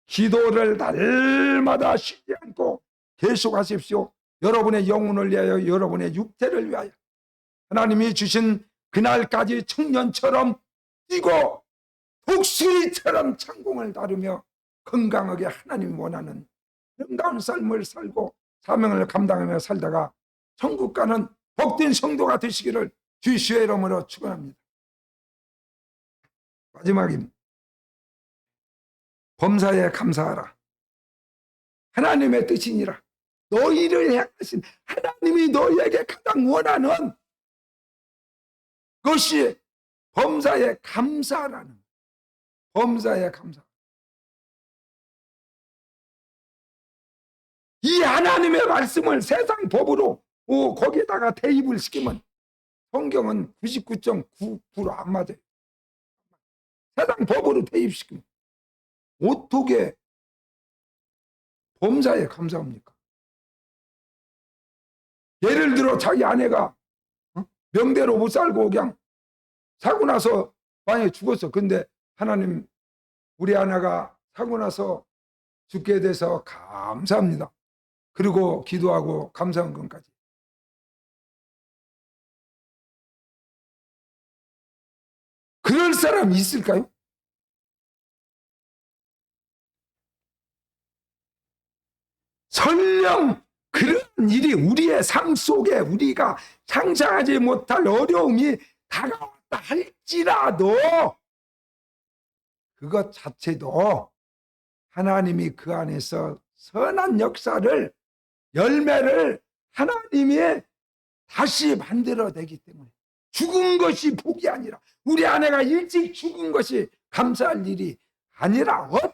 기도를 날마다 쉬지 않고 계속하십시오. 여러분의 영혼을 위하여 여러분의 육체를 위하여 하나님이 주신 그날까지 청년처럼 뛰고 독수리처럼 창공을 다루며 건강하게 하나님이 원하는 아름다운 삶을 살고 사명을 감당하며 살다가 천국 가는 복된 성도가 되시기를 주의 이름으로 축원합니다. 마지막입니다. 범사에 감사하라. 하나님의 뜻이니라. 너희를 향하신 하나님이 너희에게 가장 원하는 것이 범사에 감사하라는 범사에 감사. 이 하나님의 말씀을 세상 법으로 거기에다가 대입을 시키면 성경은 99.99% 안 맞아요. 세상 법으로 대입시키면 어떻게 범사에 감사합니까? 예를 들어 자기 아내가 명대로 못 살고 그냥 사고 나서 만약에 죽었어. 근데 하나님 우리 아내가 사고 나서 죽게 돼서 감사합니다. 그리고 기도하고 감사한 것까지. 그럴 사람이 있을까요? 설령 그런 일이 우리의 삶 속에 우리가 상상하지 못할 어려움이 다가왔다 할지라도 그것 자체도 하나님이 그 안에서 선한 역사를 열매를 하나님이 다시 만들어내기 때문에 죽은 것이 복이 아니라 우리 아내가 일찍 죽은 것이 감사할 일이 아니라 어떤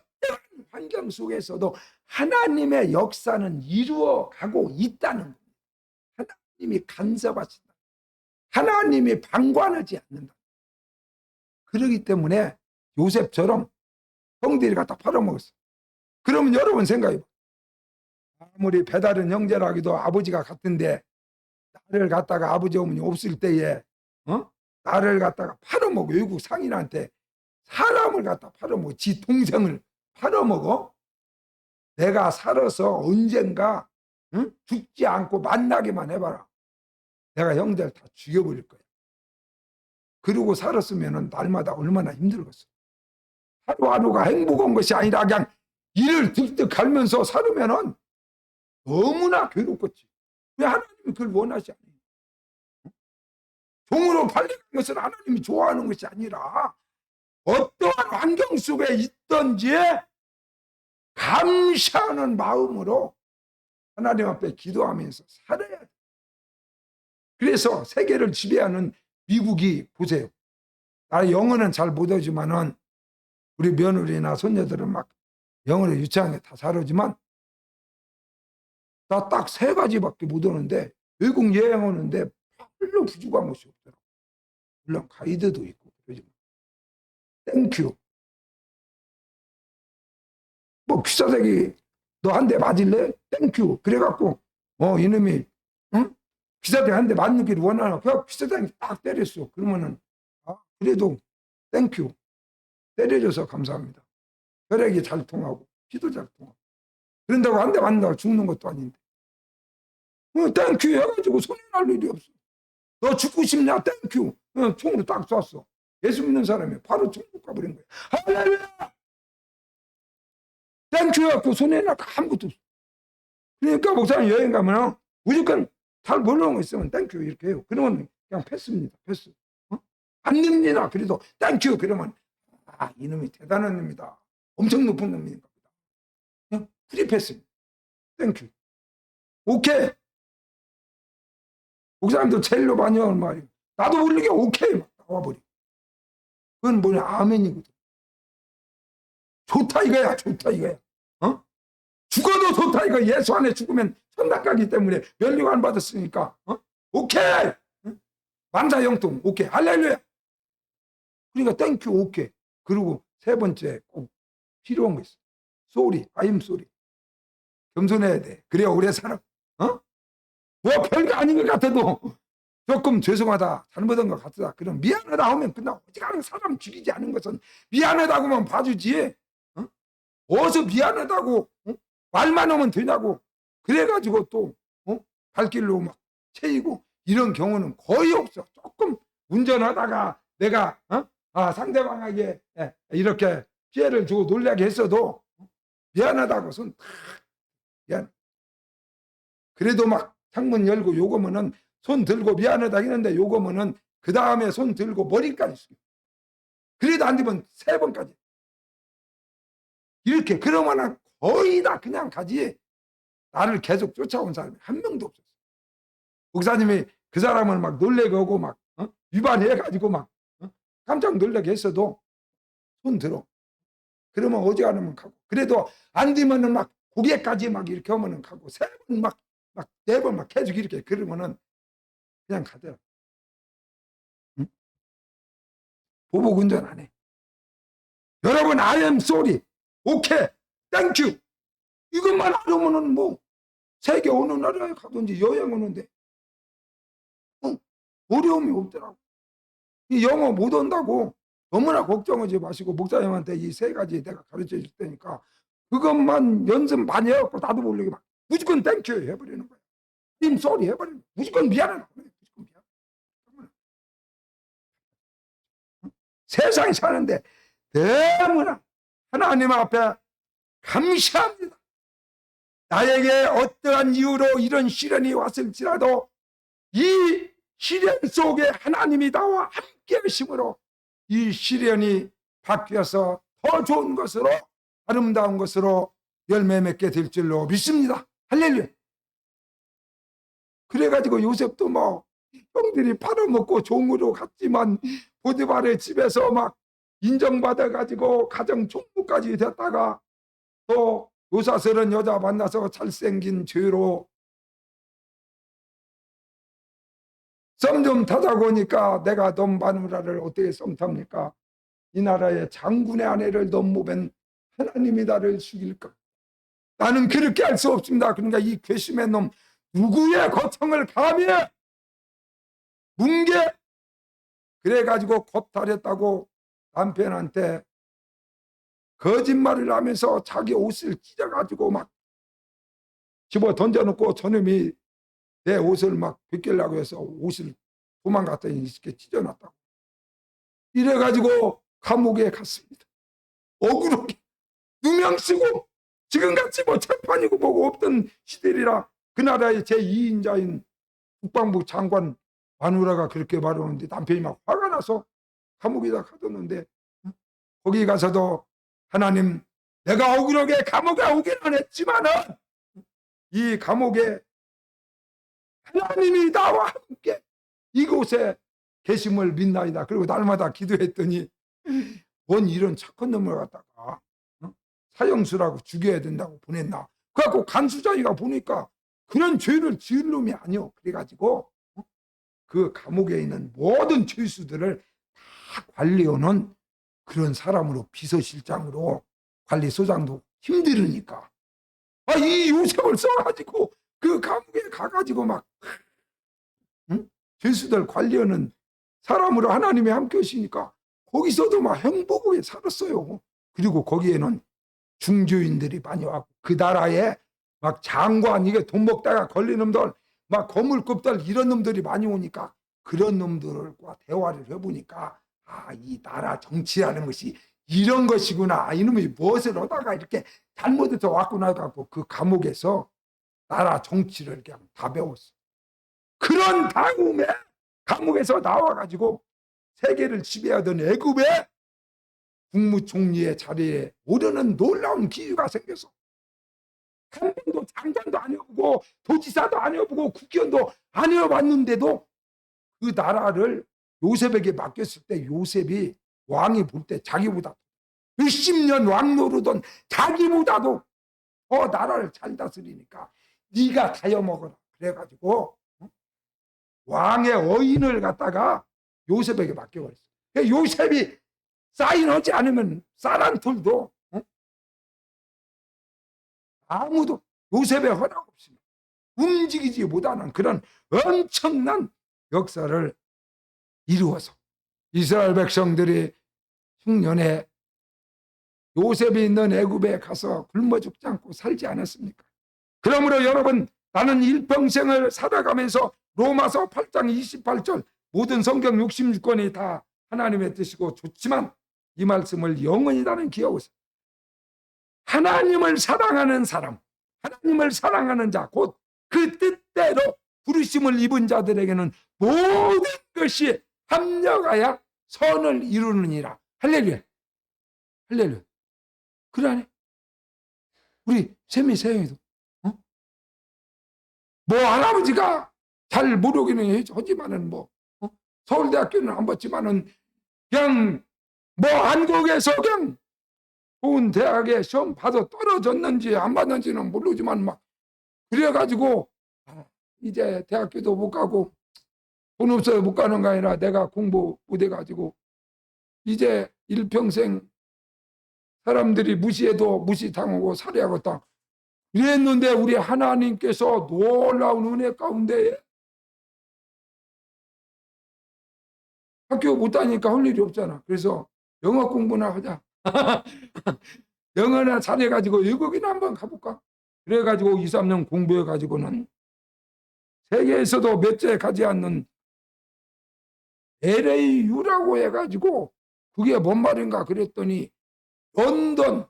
환경 속에서도 하나님의 역사는 이루어가고 있다는 겁니다. 하나님이 간섭하신다. 하나님이 방관하지 않는다. 그러기 때문에 요셉처럼 형들이 갖다 팔아먹었어요. 그러면 여러분 생각해봐. 아무리 배다른 형제라기도 아버지가 같은데 나를 갖다가 아버지 어머니 없을 때에 나를 갖다가 팔아먹어. 외국 상인한테 사람을 갖다 팔아먹어. 지 동생을 팔아먹어. 내가 살아서 언젠가 죽지 않고 만나기만 해봐라. 내가 형들 다 죽여버릴 거야. 그러고 살았으면 날마다 얼마나 힘들겠어. 하루하루가 행복한 것이 아니라 그냥 일을 득득 갈면서 살으면 너무나 괴롭겠지. 왜 하나님이 그걸 원하지 않아요? 종으로 팔리는 것은 하나님이 좋아하는 것이 아니라 어떠한 환경 속에 있든지 감사하는 마음으로 하나님 앞에 기도하면서 살아야 돼. 그래서 세계를 지배하는 미국이 보세요. 나 영어는 잘 못하지만은 우리 며느리나 손녀들은 막 영어를 유창하게 다 잘하지만 나 딱 3가지밖에 못 오는데 외국 여행 오는데 별로 부족한 것이 없더라고. 물론 가이드도 있고 그러지만 땡큐. 뭐 귀싸대기 너 한 대 맞을래? 땡큐. 그래갖고 이놈이 기사단이 한 대 맞는 원하나. 그 기사단이 딱 때렸어. 그러면은, 그래도 땡큐. 때려줘서 감사합니다. 혈액이 잘 통하고, 피도 잘 통하고. 그런다고 한 대 맞는다고 죽는 것도 아닌데. 땡큐 해가지고 손해 날 일이 없어. 너 죽고 싶냐? 땡큐. 총으로 딱 쐈어. 예수 믿는 사람이 바로 천국 가버린 거야. 할렐루야! 땡큐 해갖고 손해 날 거 아무것도 없어. 그러니까 목사님 여행 가면 무조건 잘 모르는 거 있으면 땡큐 이렇게 해요. 그러면 그냥 패스입니다. 패스. 안 됩니다. 그래도 땡큐 그러면 이놈이 대단한 놈이다. 엄청 높은 놈입니다. 그냥 프리 패스입니다. 땡큐. 오케이. 목사님도 제일로 많이 하는 말이에요. 나도 모르게 오케이 막 나와버려. 그건 뭐냐? 아멘이거든. 좋다 이거야. 좋다 이거야. 죽어도 좋다 이거. 예수 안에 죽으면 천당 가기 때문에 면류 안 받았으니까. 오케이. 만사형통 오케이. 할렐루야. 그러니까 땡큐 오케이. 그리고 세 번째 꼭 필요한 거 있어. 쏘리. 아임 쏘리. 겸손해야 돼. 그래야 오래 살아. 뭐 별거 아닌 것 같아도 조금 죄송하다, 잘못한 것 같다. 그럼 미안하다 하면 끝나고, 어지간한 사람 죽이지 않은 것은 미안하다고만 봐주지. 어디서 미안하다고 말만 하면 되냐고. 그래가지고 또 발길로 막 채이고 이런 경우는 거의 없어. 조금 운전하다가 내가 상대방에게 이렇게 피해를 주고 놀라게 했어도 미안하다고 손 탁 미안. 그래도 막 창문 열고 요거면은 손 들고 미안하다 했는데 요거면은 그 다음에 손 들고 머리까지 쓰고 그래도 안 되면 3번까지 이렇게. 그러면은 거의 다 그냥 가지. 나를 계속 쫓아온 사람이 한 명도 없었어. 목사님이 그 사람을 막 놀래게 하고 막 위반해가지고 막 깜짝 놀라게 했어도 손 들어. 그러면 어지간하면 가고. 그래도 안 되면은 막 고개까지 막 이렇게 하면은 가고 3번 막 4번 막 계속 이렇게 그러면은 그냥 가더라. 응? 보복 운전 안 해. 여러분 I am sorry. 오케이. 땡큐. 이것만 알으면은 뭐 세계 어느 나라에 가든지 여행 오는데 어려움이 없더라고. 이 영어 못 온다고 너무나 걱정하지 마시고 목사님한테 이 3가지 내가 가르쳐 줄 테니까 그것만 연습 많이 해갖고 나도 모르게 막 무조건 땡큐 해버리는 거야. 님 쏘리 해버리는 거야. 무조건 미안하다. 무조건 미안. 세상에 사는데 너무나 하나님 앞에 감사합니다. 나에게 어떠한 이유로 이런 시련이 왔을지라도 이 시련 속에 하나님이 나와 함께 하심으로 이 시련이 바뀌어서 더 좋은 것으로 아름다운 것으로 열매 맺게 될 줄로 믿습니다. 할렐루야. 그래가지고 요셉도 뭐 형들이 팔아먹고 종으로 갔지만 보디발의 집에서 막 인정받아가지고 가정 총무까지 됐다가 또 요사스런 여자 만나서 잘생긴 죄로 썸 좀 타자고 하니까 내가 넌 마누라를 어떻게 썸 탑니까? 이 나라의 장군의 아내를 넘보면 하나님이 나를 죽일까? 나는 그렇게 할 수 없습니다. 그러니까 이 괘씸의 놈 누구의 거청을 감히 뭉개 그래가지고 겁탈했다고 남편한테 거짓말을 하면서 자기 옷을 찢어가지고 막 집어 던져놓고 저놈이 내 옷을 막 벗기려고 해서 옷을 도망갔더니 이렇게 찢어놨다고. 이래가지고 감옥에 갔습니다. 억울하게 누명 쓰고 지금같이 뭐 재판이고 뭐고 없던 시대이라 그 나라의 제2인자인 국방부 장관 마누라가 그렇게 말하는데 남편이 막 화가 나서 감옥에다 가뒀는데 거기 가서도 하나님 내가 억울하게 감옥에 오기는 했지만은 이 감옥에 하나님이 나와 함께 이곳에 계심을 믿나이다. 그리고 날마다 기도했더니 뭔 이런 착한 놈을 갖다가 사형수라고 죽여야 된다고 보냈나. 그래갖고 간수자기가 보니까 그런 죄를 지을 놈이 아니오. 그래가지고 그 감옥에 있는 모든 죄수들을 다 관리하는 그런 사람으로 비서실장으로 관리소장도 힘들으니까 이 요셉을 써가지고 그 감옥에 가가지고 막 응? 죄수들 관리하는 사람으로 하나님이 함께 하시니까 거기서도 막 행복하게 살았어요. 그리고 거기에는 중주인들이 많이 왔고 그 나라에 막 장관 이게 돈 먹다가 걸린 놈들 막 거물급들 이런 놈들이 많이 오니까 그런 놈들과 대화를 해보니까 아, 이 나라 정치라는 것이 이런 것이구나. 이놈이 무엇을 하다가 이렇게 잘못해서 왔구나 갖고 그 감옥에서 나라 정치를 그냥 다 배웠어. 그런 다음에 감옥에서 나와가지고 세계를 지배하던 애굽의 국무총리의 자리에 오르는 놀라운 기회가 생겨서 한 번도 장관도 안 해보고 도지사도 안 해보고 국회의원도 안 해봤는데도 그 나라를 요셉에게 맡겼을 때 요셉이 왕이 볼 때 자기보다 몇십 년 왕 노르던 자기보다도 더 나라를 잘 다스리니까 네가 다여먹어라 그래가지고 왕의 어인을 갖다가 요셉에게 맡겨버렸어요. 요셉이 사인하지 않으면 사란툴도 아무도 요셉의 허락 없이 움직이지 못하는 그런 엄청난 역사를 이루어서 이스라엘 백성들이 흉년에 요셉이 있는 애굽에 가서 굶어 죽지 않고 살지 않았습니까? 그러므로 여러분 나는 일평생을 살아가면서 로마서 8장 28절 모든 성경 66권이 다 하나님의 뜻이고 좋지만 이 말씀을 영원히 나는 기억하세요. 하나님을 사랑하는 사람, 하나님을 사랑하는 자, 곧 그 뜻대로 부르심을 입은 자들에게는 모든 것이 합력하여 선을 이루느니라. 할렐루야. 할렐루야. 그러네. 우리 샘이 세영이도 뭐 할아버지가 잘 모르기는 하지만은 서울대학교는 안 봤지만은 그냥 한국에서 그냥 좋은 대학에 시험 봐서 떨어졌는지 안 받는지는 모르지만 막 그래가지고 이제 대학교도 못 가고 돈 없어서 못 가는 거 아니라 내가 공부 못 해가지고 이제 일평생 사람들이 무시해도 무시당하고 살아야겠다 이랬는데 우리 하나님께서 놀라운 은혜 가운데 학교 못 다니니까 할 일이 없잖아. 그래서 영어 공부나 하자. 영어나 잘해가지고 외국이나 한번 가볼까? 그래가지고 2, 3년 공부해가지고는 세계에서도 몇째 가지 않는 LAU라고 해가지고 그게 뭔 말인가 그랬더니 런던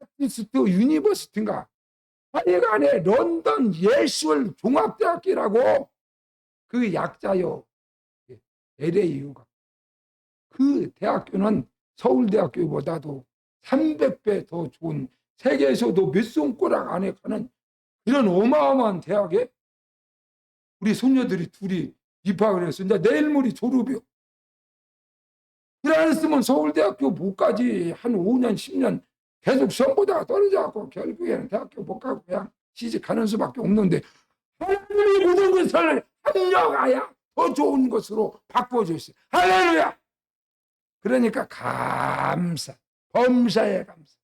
아티스트 유니버시티인가 하여간에 런던 예술 종합대학교라고 그 약자요. LAU가. 그 대학교는 서울대학교보다도 300배 더 좋은 세계에서도 몇 손가락 안에 가는 이런 어마어마한 대학에 우리 손녀들이 둘이 입학을 했어. 이제 내일 모레 졸업이요. 그래 안 했으면 서울대학교 못 가지. 한 5년, 10년 계속 시험 보다가 떨어져갖고 결국에는 대학교 못 가고 그냥 시집가는 수밖에 없는데 하나님이 모든 것을 합력하여 더 좋은 것으로 바꿔주셨어요. 할렐루야! 그러니까 감사, 범사에 감사.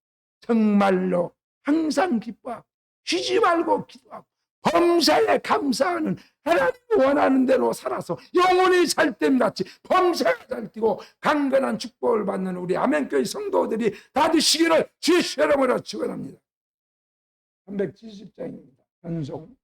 정말로 항상 기뻐하고 쉬지 말고 기도하고 범사에 감사하는 하나님이 원하는 대로 살아서 영원히 살됨 같이 범사에 잘 뛰고 강건한 축복을 받는 우리 아멘교회 성도들이 다 되시기를 주의 이름으로 축원합니다. 370장입니다. 찬송